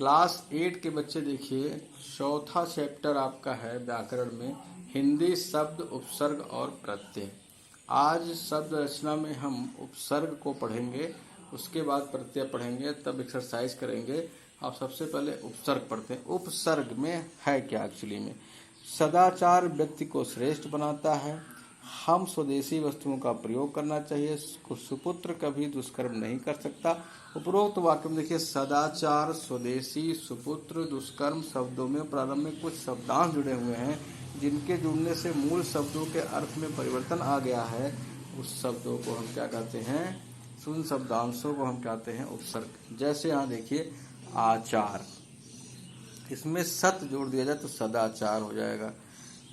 Class 8 के बच्चे देखिए, चौथा चैप्टर आपका है व्याकरण में हिंदी शब्द, उपसर्ग और प्रत्यय। आज शब्द रचना में हम उपसर्ग को पढ़ेंगे, उसके बाद प्रत्यय पढ़ेंगे, तब एक्सरसाइज करेंगे। आप सबसे पहले उपसर्ग पढ़ते हैं। उपसर्ग में है क्या एक्चुअली में? सदाचार व्यक्ति को श्रेष्ठ बनाता है। हम स्वदेशी वस्तुओं का प्रयोग करना चाहिए। सुपुत्र कभी दुष्कर्म नहीं कर सकता। उपरोक्त वाक्य में देखिए, सदाचार, स्वदेशी, सुपुत्र, दुष्कर्म शब्दों में प्रारंभ में कुछ शब्दांश जुड़े हुए हैं, जिनके जुड़ने से मूल शब्दों के अर्थ में परिवर्तन आ गया है। उस शब्दों को हम क्या कहते हैं? उन शब्दांशों को हम कहते हैं उपसर्ग। जैसे यहाँ देखिए, आचार, इसमें सत जोड़ दिया जाए तो सदाचार हो जाएगा।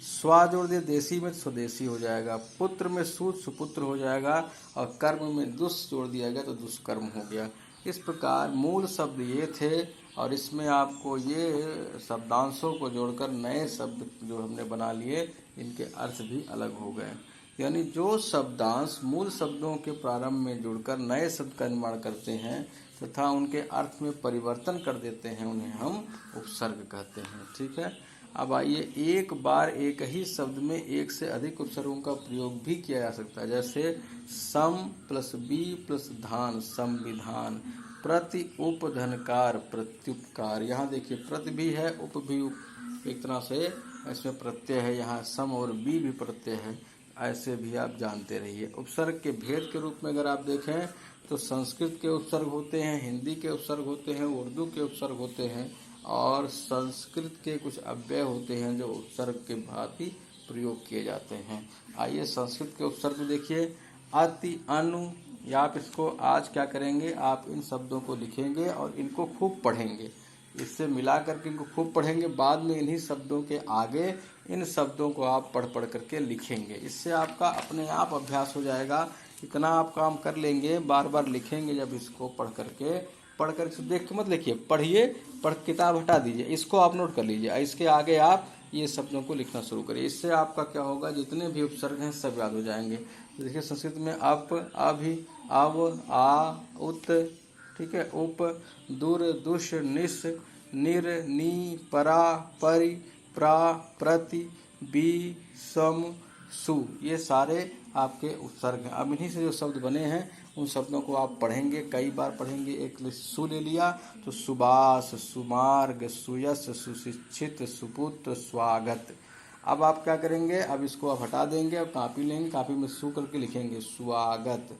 स्वा जोड़ दिया देशी में, स्वदेशी हो जाएगा। पुत्र में सूत, सुपुत्र हो जाएगा। और कर्म में दुष् जोड़ दिया गया तो दुष्कर्म हो गया। इस प्रकार मूल शब्द ये थे, और इसमें आपको ये शब्दांशों को जोड़कर नए शब्द जो हमने बना लिए, इनके अर्थ भी अलग हो गए। यानी जो शब्दांश मूल शब्दों के प्रारंभ में जुड़कर नए शब्द का निर्माण करते हैं तथा उनके अर्थ में परिवर्तन कर देते हैं, उन्हें हम उपसर्ग कहते हैं। ठीक है। अब आइए, एक बार एक ही शब्द में एक से अधिक उपसर्गों का प्रयोग भी किया जा सकता है। जैसे सम प्लस बी प्लस धान, संविधान। प्रति उपधनकार, प्रत्युपकार। यहाँ देखिए, प्रति भी है, उप भी एक तरह से इसमें प्रत्यय है। यहाँ सम और बी भी प्रत्यय है। ऐसे भी आप जानते रहिए। उपसर्ग के भेद के रूप में अगर आप देखें तो संस्कृत के उपसर्ग होते हैं, हिंदी के उपसर्ग होते हैं, उर्दू के उपसर्ग होते हैं, और संस्कृत के कुछ अव्यय होते हैं जो उपसर्ग के भांति प्रयोग किए जाते हैं। आइए संस्कृत के उपसर्ग देखिए। अति, अनु, या आप इसको आज क्या करेंगे, आप इन शब्दों को लिखेंगे और इनको खूब पढ़ेंगे। इससे मिला करके इनको खूब पढ़ेंगे, बाद में इन्हीं शब्दों के आगे इन शब्दों को आप पढ़ पढ़ करके लिखेंगे। इससे आपका अपने आप अभ्यास हो जाएगा। इतना आप काम कर लेंगे, बार बार लिखेंगे जब इसको पढ़ कर इसको देख के मत लिखिए, पढ़िए, पढ़ किताब हटा दीजिए, इसको आप नोट कर लीजिए, इसके आगे आप ये शब्दों को लिखना शुरू करिए। इससे आपका क्या होगा, जितने भी उपसर्ग हैं सब याद हो जाएंगे। तो देखिए, संस्कृत में अप, अभि, अव, आ, उत, ठीक है, उप, दुर, दुष, निश, निर, नी, परा, परि, प्रा, प्रति, बी, सम, सु, ये सारे आपके उपसर्ग हैं। अब इन्हीं से जो शब्द बने हैं उन शब्दों को आप पढ़ेंगे, कई बार पढ़ेंगे। एक सु ले लिया तो सुबास, सुमार्ग, सुयश, सुशिक्षित, सुपुत्र, स्वागत। अब आप क्या करेंगे, अब इसको आप हटा देंगे और कॉपी लेंगे, कॉपी में सु करके लिखेंगे, स्वागत,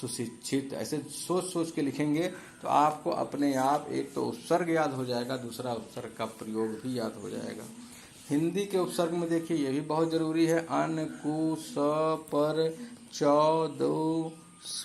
सुशिक्षित। ऐसे सोच सोच के लिखेंगे तो आपको अपने आप एक तो उपसर्ग याद हो जाएगा, दूसरा उपसर्ग का प्रयोग भी याद हो जाएगा। हिंदी के उपसर्ग में देखिए, ये भी बहुत जरूरी है। अन, कु, स, पर, चौ, दो,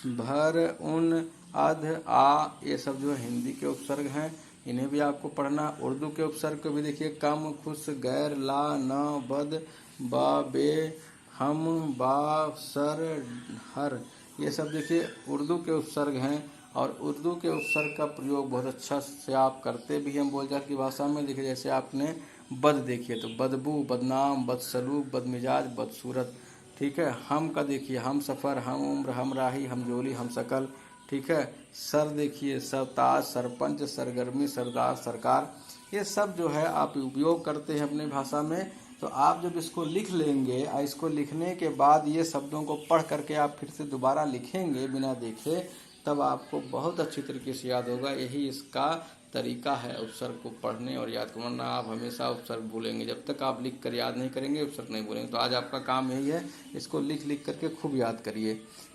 भर, उन, अध, आ, ये सब जो है हिंदी के उपसर्ग हैं, इन्हें भी आपको पढ़ना। उर्दू के उपसर्ग को भी देखिए, कम, खुश, गैर, ला, न, बद, बा, बे, हम, बा, सर, हर, ये सब देखिए उर्दू के उपसर्ग हैं। और उर्दू के उपसर्ग का प्रयोग बहुत अच्छा से आप करते भी हैं बोलचाल की भाषा में। देखिए, जैसे आपने बद देखिए तो बदबू, बदनाम, बदसलूक, बदमिजाज, बदसूरत। ठीक है। हम का देखिए, हम सफ़र, हम उम्र, हम राही, हम जोली, हम शकल। ठीक है। सर देखिए, सरताज, सरपंच, सरगर्मी, सरदार, सरकार। ये सब जो है आप उपयोग करते हैं अपनी भाषा में। तो आप जब इसको लिख लेंगे और इसको लिखने के बाद ये शब्दों को पढ़ करके आप फिर से दोबारा लिखेंगे बिना देखे, तब आपको बहुत अच्छी तरीके से याद होगा। यही इसका तरीका है उपसर्ग को पढ़ने और याद करना। वरना आप हमेशा उपसर्ग भूलेंगे, जब तक आप लिख कर याद नहीं करेंगे उपसर्ग नहीं भूलेंगे। तो आज आपका काम यही है, इसको लिख लिख करके खूब याद करिए।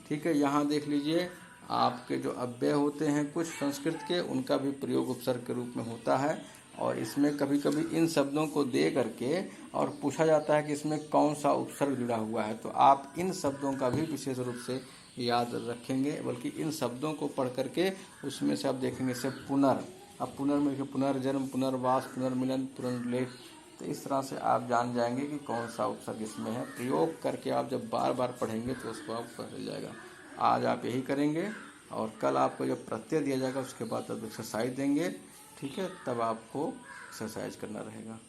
ठीक है। यहाँ देख लीजिए, आपके जो अव्यय होते हैं कुछ संस्कृत के, उनका भी प्रयोग उपसर्ग के रूप में होता है। और इसमें कभी कभी इन शब्दों को दे करके और पूछा जाता है कि इसमें कौन सा उपसर्ग जुड़ा हुआ है, तो आप इन शब्दों का भी विशेष रूप से याद रखेंगे। बल्कि इन शब्दों को पढ़ करके उसमें से आप देखेंगे, से पुनर्, अब पुनर् में पुनर्जन्म, पुनर्वास, पुनर्मिलन, पुनर्लेख। तो इस तरह से आप जान जाएंगे कि कौन सा उपसर्ग इसमें है। प्रयोग करके आप जब बार बार पढ़ेंगे तो उसको आप पढ़ जाएगा। आज आप यही करेंगे और कल आपको जब प्रत्यय दिया जाएगा उसके बाद तब एक्सरसाइज देंगे। ठीक है। तब आपको एक्सरसाइज करना रहेगा।